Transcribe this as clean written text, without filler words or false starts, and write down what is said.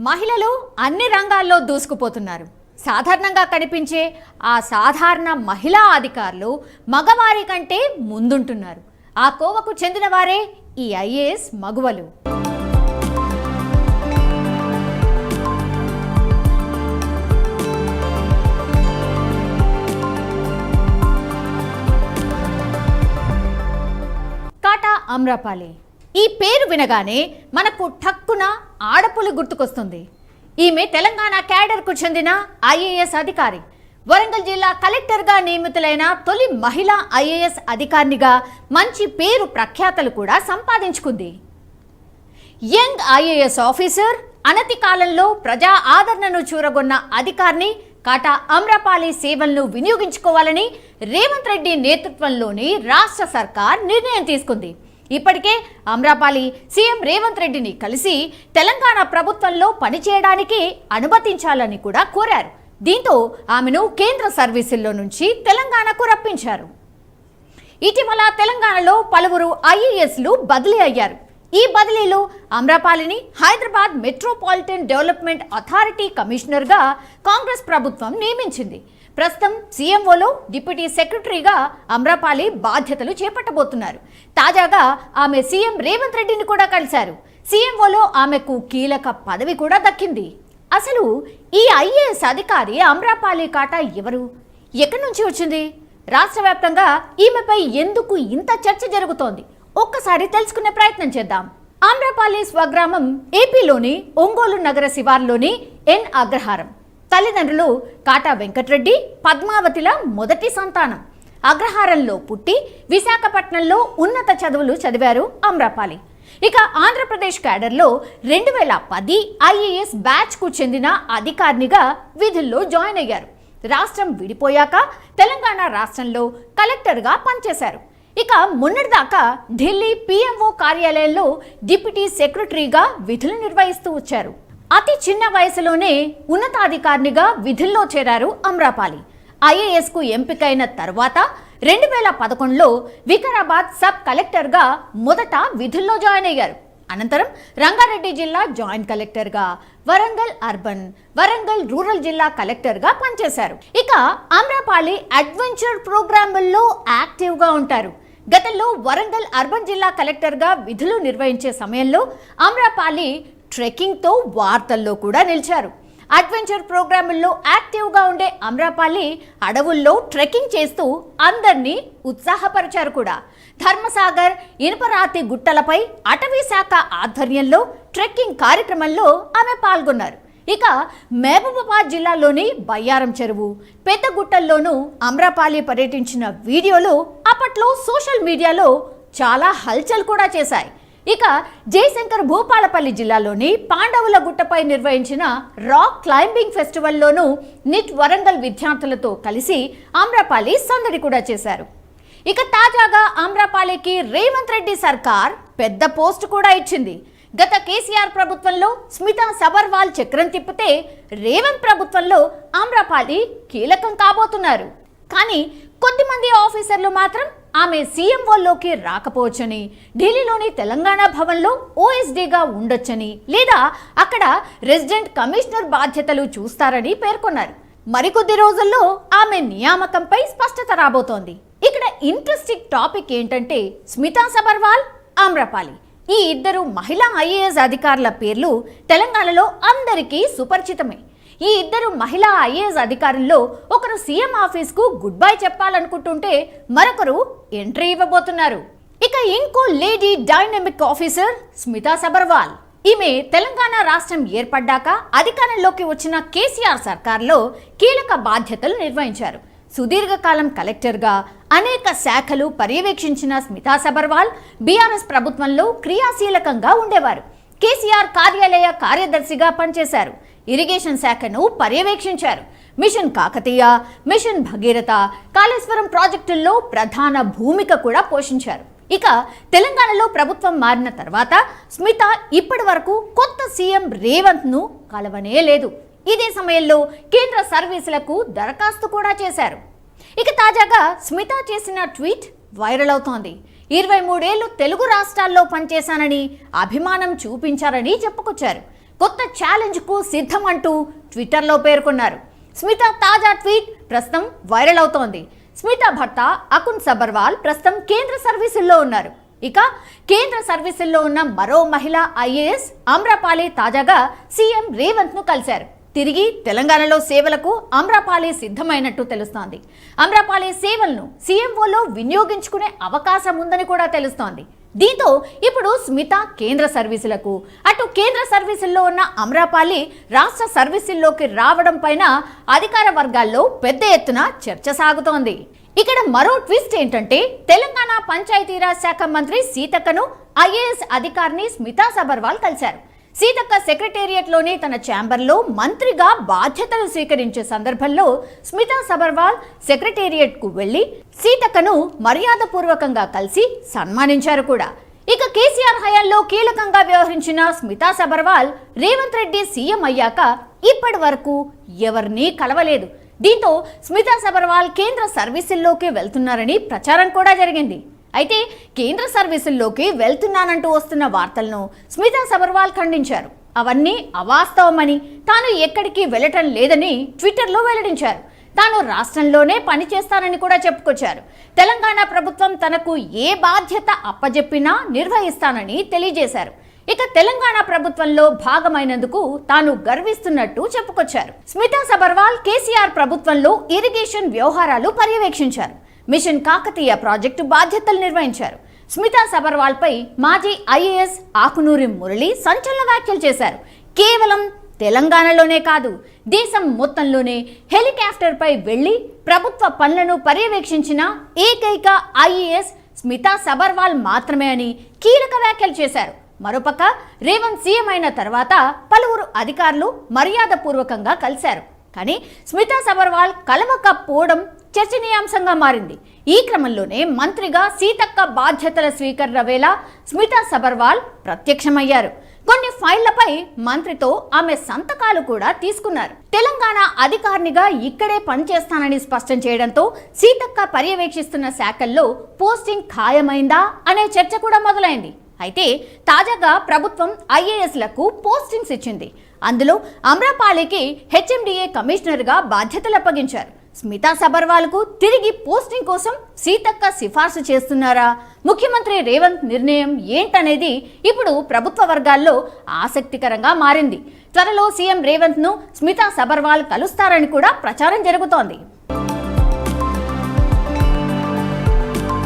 మహిళలు అన్ని రంగాల్లో దూసుకుపోతున్నారు. సాధారణంగా కనిపించే ఆ సాధారణ మహిళా అధికారులు మగవారి కంటే ముందుంటున్నారు. ఆ కోవకు చెందిన వారే ఈ ఐఏఎస్ మగువలు. కాటా అమ్రపాలి. ఈ పేరు వినగానే మనకు ఠక్కున ఆడపులి గుర్తుకొస్తుంది. ఈమె తెలంగాణ క్యాడర్కు చెందిన ఐఏఎస్ అధికారి. వరంగల్ జిల్లా కలెక్టర్గా నియమితులైన తొలి మహిళా ఐఏఎస్ అధికారినిగా మంచి పేరు ప్రఖ్యాతలు కూడా సంపాదించుకుంది. యంగ్ ఐఏఎస్ ఆఫీసర్, అనతి కాలంలో ప్రజా ఆదరణను చూరగొన్న అధికారిని కాటా అమ్రపాలి సేవలను వినియోగించుకోవాలని రేవంత్ రెడ్డి నేతృత్వంలోని రాష్ట్ర సర్కార్ నిర్ణయం తీసుకుంది. ఇప్పటికే అమ్రపాలి సీఎం రేవంత్ రెడ్డిని కలిసి తెలంగాణ ప్రభుత్వంలో పనిచేయడానికి అనుమతించాలని కూడా కోరారు. దీంతో ఆమెను కేంద్ర సర్వీసుల్లో నుంచి తెలంగాణకు రప్పించారు. ఇటీవల తెలంగాణలో పలువురు ఐఏఎస్లు బదిలీ అయ్యారు. ఈ బదిలీలో అమ్రపాలిని హైదరాబాద్ మెట్రోపాలిటన్ డెవలప్మెంట్ అథారిటీ కమిషనర్గా కాంగ్రెస్ ప్రభుత్వం నియమించింది. ప్రస్తుతం సీఎంఓలో డిప్యూటీ సెక్రటరీగా అమ్రపాలి బాధ్యతలు చేపట్టబోతున్నారు. తాజాగా ఆమె సీఎం రేవంత్ రెడ్డిని కూడా కలిశారు. సీఎంఓలో ఆమెకు కీలక పదవి కూడా దక్కింది. అసలు ఈ ఐఏఎస్ అధికారి అమ్రపాలి కాటా ఎవరు? ఎక్కడి నుంచి వచ్చింది? రాష్ట్ర వ్యాప్తంగా ఈమెపై ఎందుకు ఇంత చర్చ జరుగుతోంది? ఒక్కసారి తెలుసుకునే ప్రయత్నం చేద్దాం. అమ్రపాలి స్వగ్రామం ఏపీలోని ఒంగోలు నగర శివార్లోని ఎన్ అగ్రహారం. తల్లిదండ్రులు కాటా వెంకటరెడ్డి, పద్మావతిల మొదటి సంతానం. అగ్రహారంలో పుట్టి విశాఖపట్నంలో ఉన్నత చదువులు చదివారు అమ్రపాలి. ఇక ఆంధ్రప్రదేశ్ క్యాడర్లో 2010 ఐఏఎస్ బ్యాచ్కు చెందిన అధికారినిగా విధుల్లో జాయిన్ అయ్యారు. రాష్ట్రం విడిపోయాక తెలంగాణ రాష్ట్రంలో కలెక్టర్గా పనిచేశారు. ఇక మొన్నటిదాకా ఢిల్లీ పిఎంఓ కార్యాలయంలో డిప్యూటీ సెక్రటరీగా విధులు నిర్వహిస్తూ వచ్చారు. అతి చిన్న వయసులోనే ఉన్నతాధికారినిగా విధుల్లో చేరారు అమ్రపాలి. ఐఏఎస్కు ఎంపికైన తర్వాత 2011లో వికారాబాద్ సబ్ కలెక్టర్గా మొదట విధుల్లో జాయిన్ అయ్యారు. అనంతరం రంగారెడ్డి జిల్లా జాయింట్ కలెక్టర్గా, వరంగల్ అర్బన్, వరంగల్ రూరల్ జిల్లా కలెక్టర్గా పనిచేశారు. ఇక అమ్రపాలి అడ్వెంచర్ ప్రోగ్రాముల్లో యాక్టివ్గా ఉంటారు. గతంలో వరంగల్ అర్బన్ జిల్లా కలెక్టర్గా విధులు నిర్వహించే సమయంలో అమ్రపాలి ట్రెక్కింగ్తో వార్తల్లో కూడా నిలిచారు. అడ్వెంచర్ ప్రోగ్రాముల్లో యాక్టివ్గా ఉండే అమ్రపాలి అడవుల్లో ట్రెక్కింగ్ చేస్తూ అందరినీ ఉత్సాహపరిచారు కూడా. ధర్మసాగర్, ఇనుపరాతి గుట్టలపై అటవీ శాఖ ఆధ్వర్యంలో ట్రెక్కింగ్ కార్యక్రమంలో ఆమె పాల్గొన్నారు. ఇక మహబూబాబాద్ జిల్లాలోని బయ్యారం చెరువు, పెద్దగుట్టల్లోనూ అమ్రపాలి పర్యటించిన వీడియోలు అప్పట్లో సోషల్ మీడియాలో చాలా హల్చల్ కూడా చేశాయి. ఇక జయశంకర్ భూపాలపల్లి జిల్లాలోని పాండవుల గుట్టపై నిర్వహించిన రాక్ క్లైంబింగ్ ఫెస్టివల్లోనూ నిట్ వరంగల్ విద్యార్థులతో కలిసి అమ్రపాలి సందడి కూడా చేశారు. ఇక తాజాగా అమ్రపాలికి రేవంత్ రెడ్డి సర్కార్ పెద్ద పోస్ట్ కూడా ఇచ్చింది. గత కేసీఆర్ ప్రభుత్వంలో స్మితా సబర్వాల్ చక్రం తిప్పితే రేవంత్ ప్రభుత్వంలో అమ్రపాలి కీలకం కాబోతున్నారు. కానీ కొద్దిమంది ఆఫీసర్లు మాత్రం ఆమె సీఎంఓలోకి రాకపోవచ్చని, ఢిల్లీలోని తెలంగాణ భవన్లో ఓఎస్డీగా ఉండొచ్చని, లేదా అక్కడ రెసిడెంట్ కమిషనర్ బాధ్యతలు చూస్తారని పేర్కొన్నారు. మరికొద్ది రోజుల్లో ఆమె నియామకంపై స్పష్టత రాబోతోంది. ఇక్కడ ఇంట్రెస్టింగ్ టాపిక్ ఏంటంటే స్మితా సబర్వాల్, అమ్రపాలి ఈ ఇద్దరు మహిళా ఐఏఎస్ అధికారుల పేర్లు తెలంగాణలో అందరికీ సుపరిచితమే. ఈ ఇద్దరు మహిళా ఐఏఎస్ అధికారుల్లో ఒకరు సీఎం ఆఫీస్కు గుడ్ బై చెప్పాలనుకుంటుంటే మరొకరు ఎంట్రీ ఇవ్వబోతున్నారు. ఇక ఇంకో lady dynamic officer Smita Sabharwal. ఈమె తెలంగాణ రాష్ట్రం ఏర్పడ్డాక అధికారంలోకి వచ్చిన కేసీఆర్ సర్కార్లో కీలక బాధ్యతలు నిర్వహించారు. సుదీర్ఘకాలం కలెక్టర్గా అనేక శాఖలు పర్యవేక్షించిన స్మితా సబర్వాల్ బీఆర్ఎస్ ప్రభుత్వంలో క్రియాశీలకంగా ఉండేవారు. కేసీఆర్ కార్యాలయ కార్యదర్శిగా పనిచేశారు. ఇరిగేషన్ శాఖను పర్యవేక్షించారు. మిషన్ కాకతీయ, మిషన్ భగీరథ, కాళేశ్వరం ప్రాజెక్టుల్లో ప్రధాన భూమిక కూడా పోషించారు. ఇక తెలంగాణలో ప్రభుత్వం మారిన తర్వాత స్మిత ఇప్పటి వరకు కొత్త సీఎం రేవంత్ను కలవనే లేదు. ఇదే సమయంలో కేంద్ర సర్వీసులకు దరఖాస్తు కూడా చేశారు. ఇక తాజాగా స్మిత చేసిన ట్వీట్ వైరల్ అవుతోంది. 23 ఏళ్లు తెలుగు రాష్ట్రాల్లో పనిచేశానని, అభిమానం చూపించారని చెప్పుకొచ్చారు. కొత్త ఛాలెంజ్ కు సిద్ధం అంటూ ట్విట్టర్లో పేర్కొన్నారు. స్మిత తాజా ట్వీట్ ప్రస్తుతం వైరల్ అవుతోంది. స్మిత భర్త అకున్ సబర్వాల్ ప్రస్తుతం కేంద్ర సర్వీసుల్లో ఉన్నారు. ఇక కేంద్ర సర్వీసుల్లో ఉన్న మరో మహిళా ఐఏఎస్ అమ్రపాలి తాజాగా సీఎం రేవంత్ ను కలిశారు. తిరిగి తెలంగాణలో సేవలకు అమ్రపాలి సిద్ధమైనట్టు తెలుస్తోంది. అమ్రపాలి సేవలను సీఎంఓలో వినియోగించుకునే అవకాశం ఉందని కూడా తెలుస్తోంది. దీంతో ఇప్పుడు స్మిత కేంద్ర సర్వీసులకు, అటు కేంద్ర సర్వీసుల్లో ఉన్న అమ్రపాలి రాష్ట్ర సర్వీసుల్లోకి రావడం పైన అధికార వర్గాల్లో పెద్ద ఎత్తున చర్చ సాగుతోంది. ఇక్కడ మరో ట్విస్ట్ ఏంటంటే తెలంగాణ పంచాయతీరాజ్ శాఖ మంత్రి సీతక్కను ఐఏఎస్ అధికారిని స్మితా సబర్వాల్ కలిశారు. సీతక్క సెక్రటేరియట్లోని తన ఛాంబర్లో మంత్రిగా బాధ్యతలు స్వీకరించే సందర్భంలో స్మితా సబర్వాల్ సెక్రటేరియట్కు వెళ్లి సీతక్కను మర్యాదపూర్వకంగా కలిసి సన్మానించారు కూడా. ఇక కేసీఆర్ హయాంలో కీలకంగా వ్యవహరించిన స్మితా సబర్వాల్ రేవంత్ రెడ్డి సీఎం అయ్యాక ఇప్పటి వరకు ఎవరినీ కలవలేదు. దీంతో స్మితా సబర్వాల్ కేంద్ర సర్వీసుల్లోకి వెళ్తున్నారని ప్రచారం కూడా జరిగింది. అయితే కేంద్ర సర్వీసుల్లోకి వెళ్తున్నానంటూ వస్తున్న వార్తలను స్మితా సబర్వాల్ ఖండించారు. అవన్నీ అవాస్తవమని, తాను ఎక్కడికి వెళ్ళటం లేదని ట్విట్టర్లో వెల్లడించారు. తాను రాష్ట్రంలోనే పనిచేస్తానని కూడా చెప్పుకొచ్చారు. తెలంగాణ ప్రభుత్వం తనకు ఏ బాధ్యత అప్పజెప్పినా నిర్వహిస్తానని తెలియజేశారు. ఇక తెలంగాణ ప్రభుత్వంలో భాగమైనందుకు తాను గర్విస్తున్నట్టు చెప్పుకొచ్చారు. స్మితా సబర్వాల్ కేసీఆర్ ప్రభుత్వంలో ఇరిగేషన్ వ్యవహారాలు పర్యవేక్షించారు. మిషన్ కాకతీయ ప్రాజెక్టు బాధ్యతలు నిర్వహించారు. స్మితా సబర్వాల్ పై మాజీ ఐఏఎస్ ఆకునూరి మురళి సంచలన వ్యాఖ్యలు చేశారు. కేవలం తెలంగాణలోనే కాదు, దేశం మొత్తంలోనే హెలికాప్టర్ పై వెళ్లి ప్రభుత్వ పనులను పర్యవేక్షించిన ఏకైక ఐఏఎస్ స్మితా సబర్వాల్ మాత్రమే అని కీలక వ్యాఖ్యలు చేశారు. మరోపక్క రేవంత్ సీఎం అయిన తర్వాత పలువురు అధికారులు మర్యాదపూర్వకంగా కలిశారు. కానీ స్మితా సబర్వాల్ కలవకపోవడం చర్చనీయాంశంగా మారింది. ఈ క్రమంలోనే మంత్రిగా సీతక్క బాధ్యతల స్వీకరణ వేళ స్మితా సబర్వాల్ ప్రత్యక్షమయ్యారు. కొన్ని ఫైళ్లపై మంత్రితో ఆమె సంతకాలు కూడా తీసుకున్నారు. తెలంగాణ అధికారినిగా ఇక్కడే పనిచేస్తానని స్పష్టం చేయడంతో సీతక్క పర్యవేక్షిస్తున్న శాఖల్లో పోస్టింగ్ ఖాయమైందా అనే చర్చ కూడా మొదలైంది. అయితే తాజాగా ప్రభుత్వం ఐఏఎస్లకు పోస్టింగ్స్ ఇచ్చింది. అందులో అమ్రపాలికి హెచ్ఎండిఏ కమిషనర్గా బాధ్యతలు అప్పగించారు. స్మితా సబర్వాల్కు తిరిగి పోస్టింగ్ కోసం సీతక్క సిఫార్సు చేస్తున్నారా? ముఖ్యమంత్రి రేవంత్ నిర్ణయం ఏంటనేది ఇప్పుడు ప్రభుత్వ వర్గాల్లో ఆసక్తికరంగా మారింది. త్వరలో సీఎం రేవంత్ ను స్మితా సబర్వాల్ కలుస్తారని కూడా ప్రచారం జరుగుతోంది.